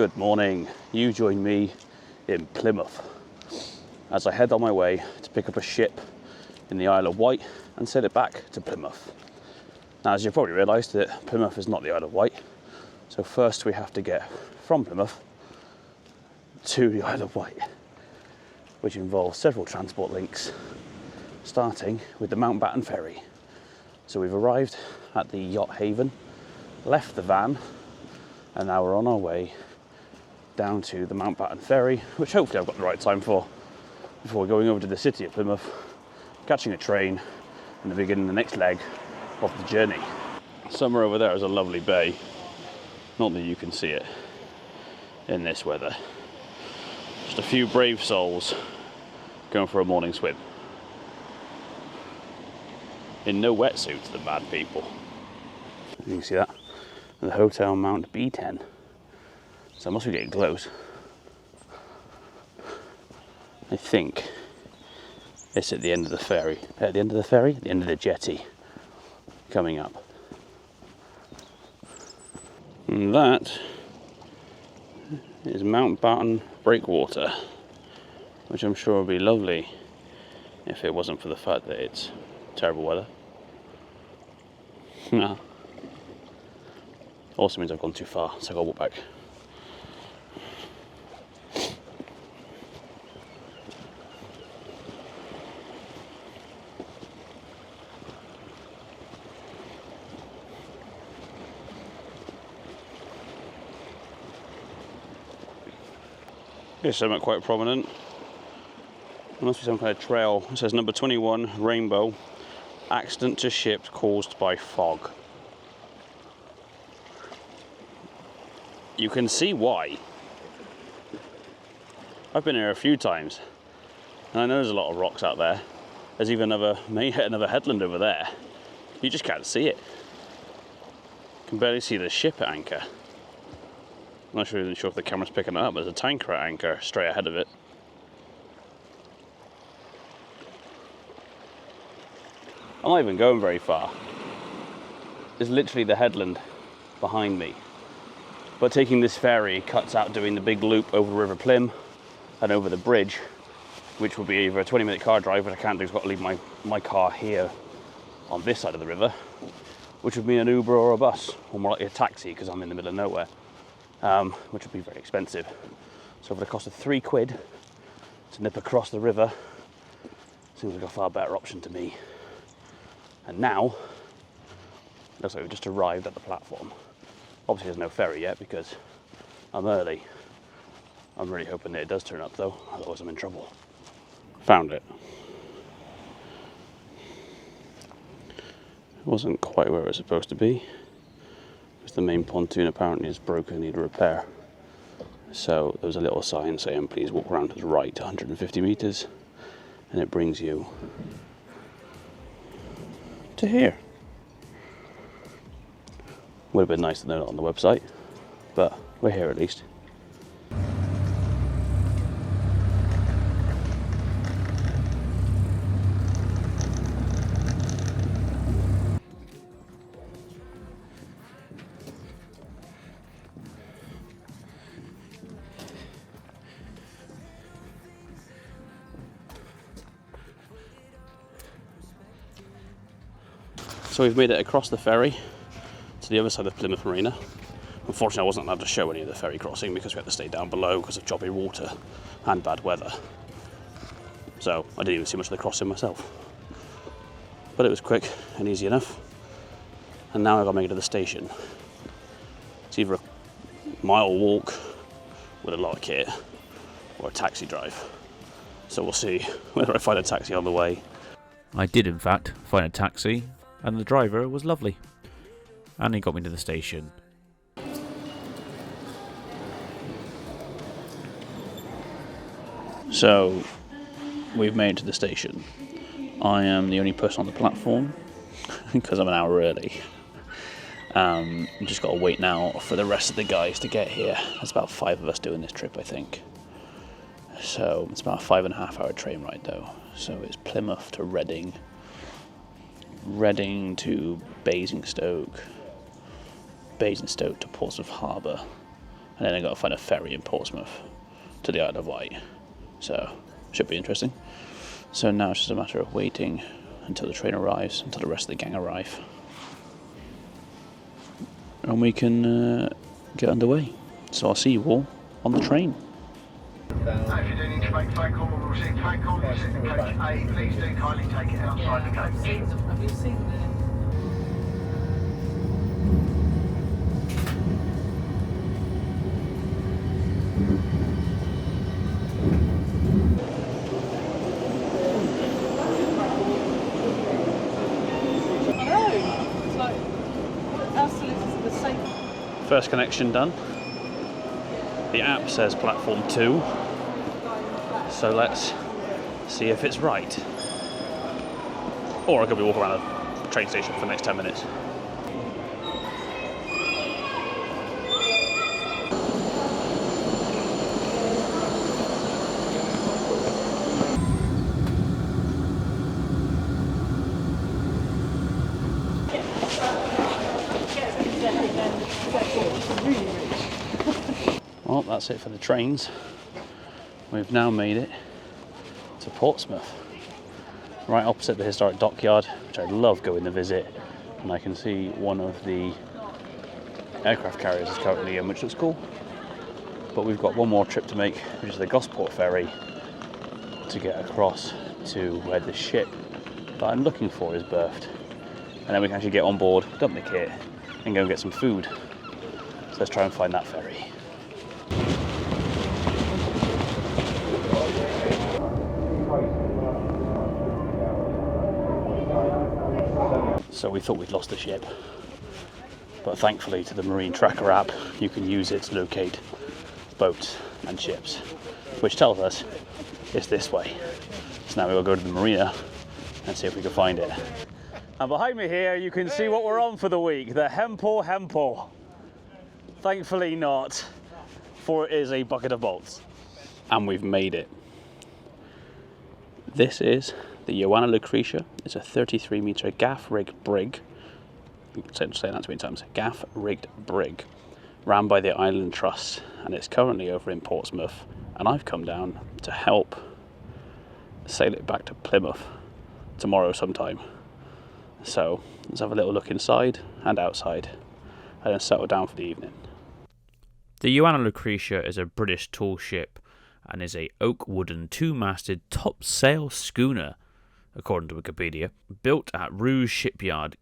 Good morning. You join me in Plymouth as I head on my way to pick up a ship in the Isle of Wight and sail it back to Plymouth. Now, as you've probably realised, that Plymouth is not the Isle of Wight, so first we have to get from Plymouth to the Isle of Wight, which involves several transport links, starting with the Mountbatten ferry. So we've arrived at the yacht haven, left the van, and now we're on our way down to the Mountbatten ferry, which hopefully I've got the right time for, before going over to the city of Plymouth, catching a train, and beginning the next leg of the journey. Somewhere over there is a lovely bay. Not that you can see it in this weather. Just a few brave souls going for a morning swim. In no wetsuits, the bad people. You can see that. The Hotel Mount B10. So I must be getting close. I think it's at the end of the ferry. At the end of the ferry? At the end of the jetty. Coming up. And that is Mountbatten Breakwater, which I'm sure would be lovely if it wasn't for the fact that it's terrible weather. No. Also means I've gone too far, so I've got to walk back. Here's something quite prominent. There must be some kind of trail. It says number 21, Rainbow. Accident to ship caused by fog. You can see why. I've been here a few times, and I know there's a lot of rocks out there. There's even another headland over there. You just can't see it. You can barely see the ship at anchor. I'm not really sure if the camera's picking it up, but there's a tanker at anchor straight ahead of it. I'm not even going very far. It's literally the headland behind me. But taking this ferry cuts out doing the big loop over River Plym and over the bridge, which will be either a 20-minute car drive, which I can't do, I've got to leave my car here on this side of the river, which would mean an Uber or a bus, or more likely a taxi, because I'm in the middle of nowhere, which would be very expensive. So for the cost of £3 to nip across the river, seems like a far better option to me. And now, looks like we've just arrived at the platform. Obviously there's no ferry yet because I'm early. I'm really hoping that it does turn up though, otherwise I'm in trouble. Found it. It wasn't quite where it was supposed to be, because the main pontoon apparently is broken and needed repair. So there was a little sign saying please walk around to the right 150 metres, and it brings you to here. Would have been nice to know that on the website, but we're here at least. So we've made it across the ferry to the other side of Plymouth Marina. Unfortunately I wasn't allowed to show any of the ferry crossing because we had to stay down below because of choppy water and bad weather. So I didn't even see much of the crossing myself. But it was quick and easy enough. And now I've got to make it to the station. It's either a mile walk with a lot of kit or a taxi drive. So we'll see whether I find a taxi on the way. I did in fact find a taxi, and the driver was lovely. And he got me to the station. So, we've made it to the station. I am the only person on the platform, because I'm an hour early. Just got to wait now for the rest of the guys to get here. There's about 5 of us doing this trip, I think. So, it's about a 5.5 hour train ride though. So it's Plymouth to Reading, Reading to Basingstoke, Basingstoke to Portsmouth Harbour, and then I've got to find a ferry in Portsmouth to the Isle of Wight. So, should be interesting. So now it's just a matter of waiting until the train arrives, until the rest of the gang arrive. And we can get underway. So I'll see you all on the train. If you do need to make a phone call or receive a phone call, it's in coach A. Please do kindly take it outside the gate. Have you seen the... First connection done. The app says platform 2. So let's see if it's right. Or I could be walking around a train station for the next 10 minutes. Well, that's it for the trains. We've now made it to Portsmouth, right opposite the historic dockyard, which I love going to visit. And I can see one of the aircraft carriers is currently in, which looks cool. But we've got one more trip to make, which is the Gosport ferry, to get across to where the ship that I'm looking for is berthed. And then we can actually get on board, dump the kit, and go and get some food. So let's try and find that ferry. So we thought we'd lost the ship, but thankfully to the Marine Tracker app you can use it to locate boats and ships, which tells us it's this way. So now we'll go to the marina and see if we can find it. And behind me here you can see what we're on for the week, the Hemple. Thankfully not, for it is a bucket of bolts. And we've made it. This is the Johanna Lucretia. It's a 33-metre gaff-rigged brig. Say that too many times. Gaff-rigged brig, ran by the Island Trust, and it's currently over in Portsmouth. And I've come down to help sail it back to Plymouth tomorrow sometime. So let's have a little look inside and outside, and then settle down for the evening. The Johanna Lucretia is a British tallship and is a oak wooden 2-masted topsail schooner, according to Wikipedia, built at Rouge Shipyard,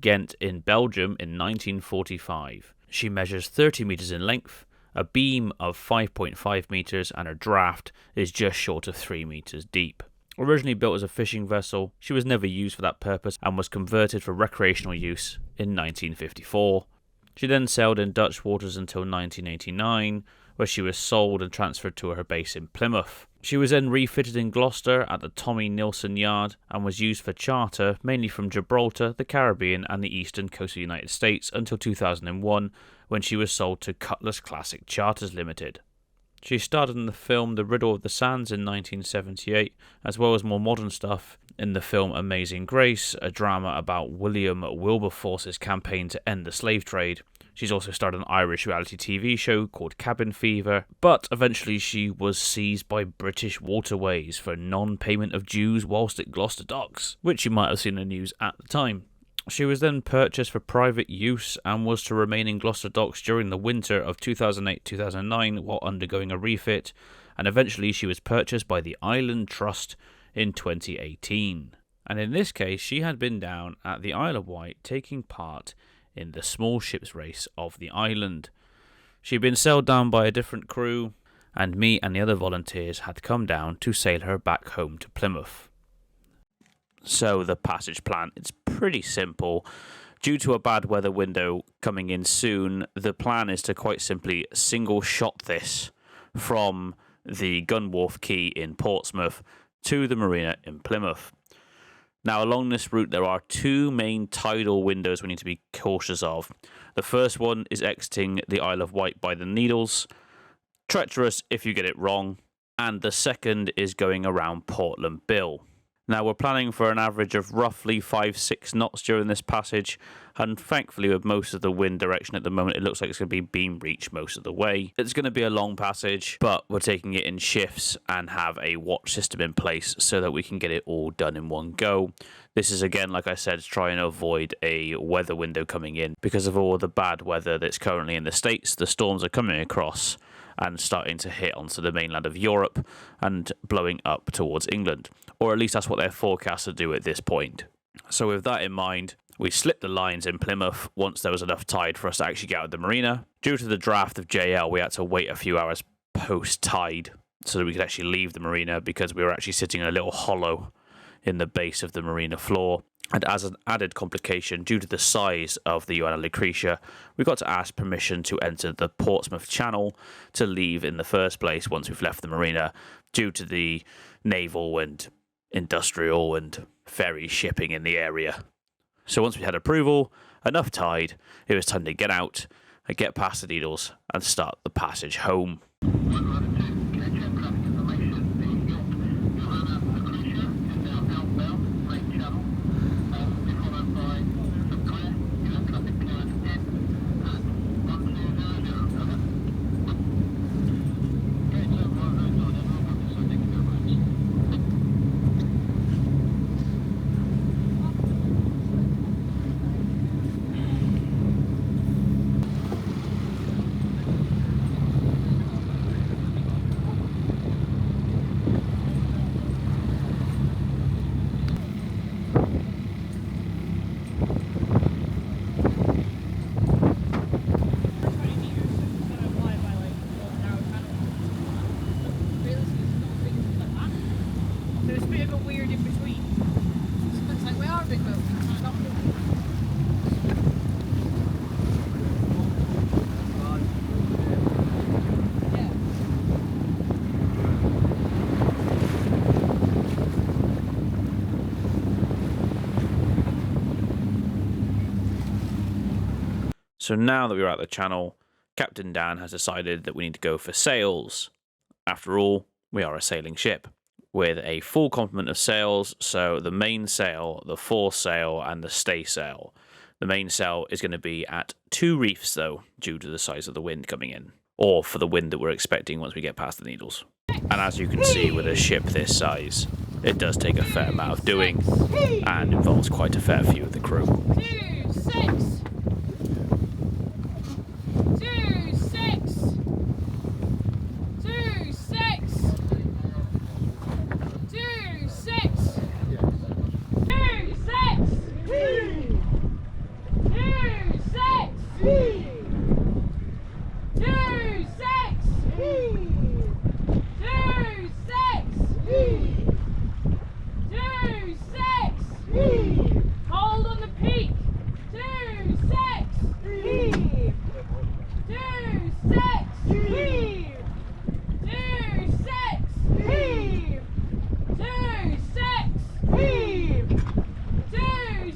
Ghent in Belgium in 1945. She measures 30 metres in length, a beam of 5.5 metres, and her draft is just short of 3 metres deep. Originally built as a fishing vessel, she was never used for that purpose and was converted for recreational use in 1954. She then sailed in Dutch waters until 1989, where she was sold and transferred to her base in Plymouth. She was then refitted in Gloucester at the Tommy Nilsson Yard and was used for charter, mainly from Gibraltar, the Caribbean and the eastern coast of the United States until 2001, when she was sold to Cutlass Classic Charters Limited. She starred in the film The Riddle of the Sands in 1978, as well as more modern stuff in the film Amazing Grace, a drama about William Wilberforce's campaign to end the slave trade. She's also starred in an Irish reality TV show called Cabin Fever, but eventually she was seized by British Waterways for non-payment of dues whilst at Gloucester Docks, which you might have seen in the news at the time. She was then purchased for private use and was to remain in Gloucester Docks during the winter of 2008-2009 while undergoing a refit, and eventually she was purchased by the Island Trust in 2018. And in this case, she had been down at the Isle of Wight taking part in the small ships race of the island. She had been sailed down by a different crew, and me and the other volunteers had come down to sail her back home to Plymouth. So the passage plan, it's pretty simple. Due to a bad weather window coming in soon, the plan is to quite simply single shot this from the Gunwharf Quay in Portsmouth to the marina in Plymouth. Now, along this route, there are two main tidal windows we need to be cautious of. The first one is exiting the Isle of Wight by the Needles. Treacherous if you get it wrong. And the second is going around Portland Bill. Now we're planning for an average of roughly 5-6 knots during this passage, and thankfully with most of the wind direction at the moment it looks like it's going to be beam reach most of the way. It's going to be a long passage, but we're taking it in shifts and have a watch system in place so that we can get it all done in one go. This is again, like I said, trying to avoid a weather window coming in because of all the bad weather that's currently in the States. The storms are coming across and starting to hit onto the mainland of Europe and blowing up towards England. Or at least that's what their forecasts to do at this point. So with that in mind, we slipped the lines in Plymouth once there was enough tide for us to actually get out of the marina. Due to the draft of JL, we had to wait a few hours post-tide so that we could actually leave the marina because we were actually sitting in a little hollow in the base of the marina floor. And as an added complication, due to the size of the Johanna Lucretia, we got to ask permission to enter the Portsmouth Channel to leave in the first place once we've left the marina, due to the naval and industrial and ferry shipping in the area. So once we had approval, enough tide, it was time to get out and get past the Needles and start the passage home. So now that we're at the channel, Captain Dan has decided that we need to go for sails. After all, we are a sailing ship with a full complement of sails, so the main sail, the foresail, and the staysail. The main sail is going to be at 2 reefs, though, due to the size of the wind coming in, or for the wind that we're expecting once we get past the Needles. And as you can see, with a ship this size, it does take a fair amount of doing, and involves quite a fair few of the crew. 2, 6. 2, 6. 2, 6. 2, 6. 2, 6. 2, 6. 2, 6. 2, 6. Hold on the peak. 2, 6. 2, 6. 2, 6. 2, 6.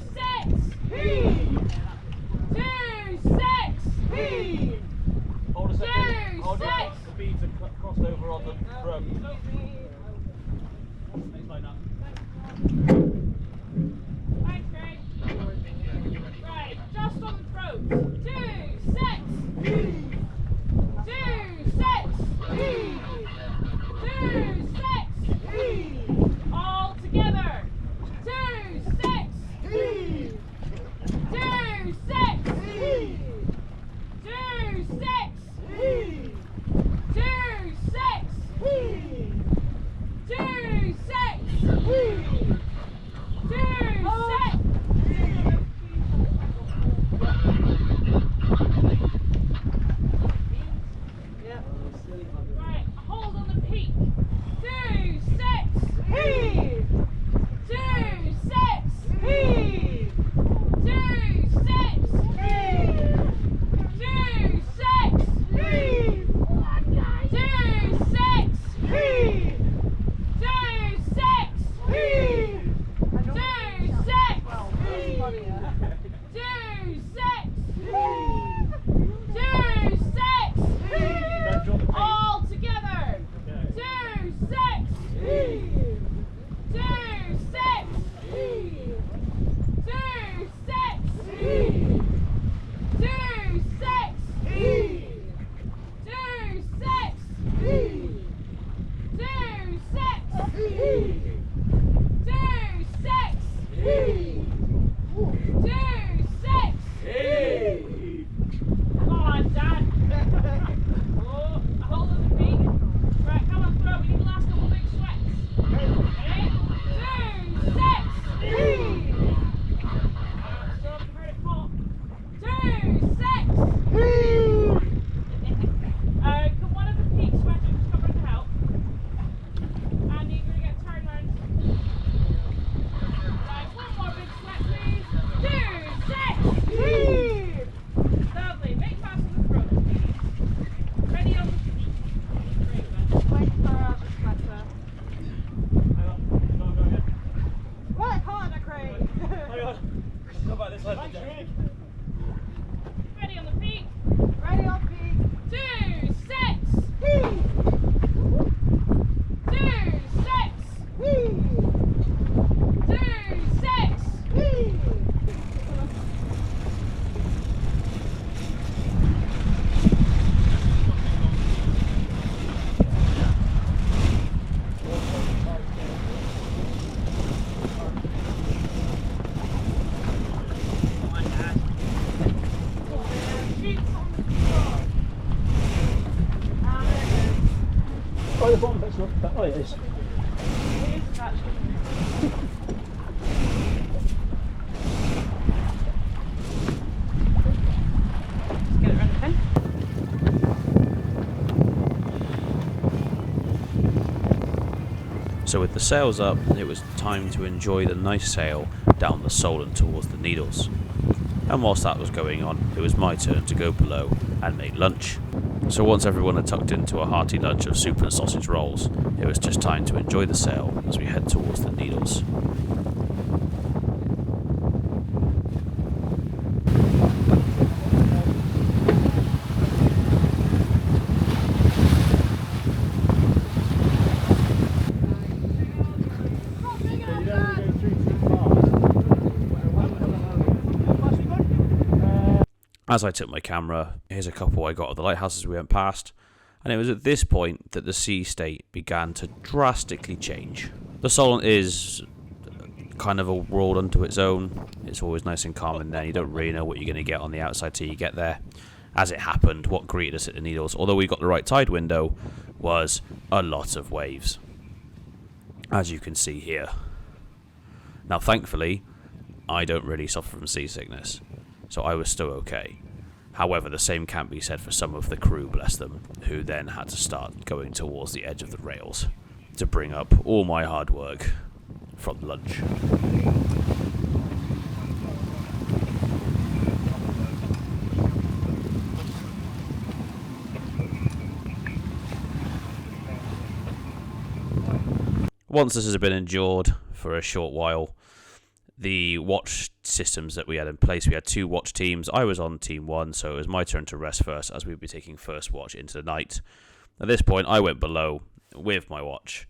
2, 6. Hold a second. 2, Hold 6. the beads are crossed over on the rope. Next line up. Thanks, Craig. Right, just on the throat. 2, 6. 2, 6. 2, 6. All together. 2, 6. 2, 6. 2, 6. 2, 6. 2, 6. 2, by the bottom, that's not. Oh, it is. It is actually. Get it around the pen. So with the sails up, it was time to enjoy the nice sail down the Solent towards the Needles. And whilst that was going on, it was my turn to go below and make lunch. So once everyone had tucked into a hearty lunch of soup and sausage rolls, it was just time to enjoy the sail as we head towards the Needles. As I took my camera, here's a couple I got of the lighthouses we went past, and it was at this point that the sea state began to drastically change. The Solent is kind of a world unto its own. It's always nice and calm in there. You don't really know what you're going to get on the outside till you get there. As it happened, what greeted us at the Needles, although we got the right tide window, was a lot of waves, as you can see here. Now thankfully, I don't really suffer from seasickness, so I was still okay. However, the same can't be said for some of the crew, bless them, who then had to start going towards the edge of the rails to bring up all my hard work from lunch. Once this has been endured for a short while, the watch systems that we had in place, we had 2 watch teams. I was on team 1, so it was my turn to rest first as we'd be taking first watch into the night. At this point, I went below with my watch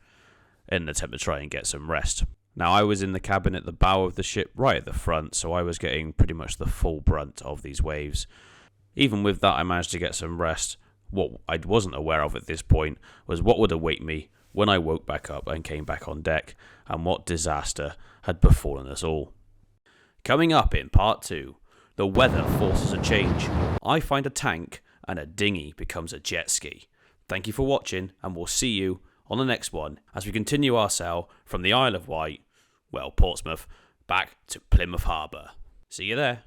in an attempt to try and get some rest. Now, I was in the cabin at the bow of the ship, right at the front, so I was getting pretty much the full brunt of these waves. Even with that, I managed to get some rest. What I wasn't aware of at this point was what would await me when I woke back up and came back on deck, and what disaster had befallen us all. Coming up in part 2, the weather forces a change. I find a tank, and a dinghy becomes a jet ski. Thank you for watching, and we'll see you on the next one as we continue our sail from the Isle of Wight, well, Portsmouth, back to Plymouth Harbour. See you there.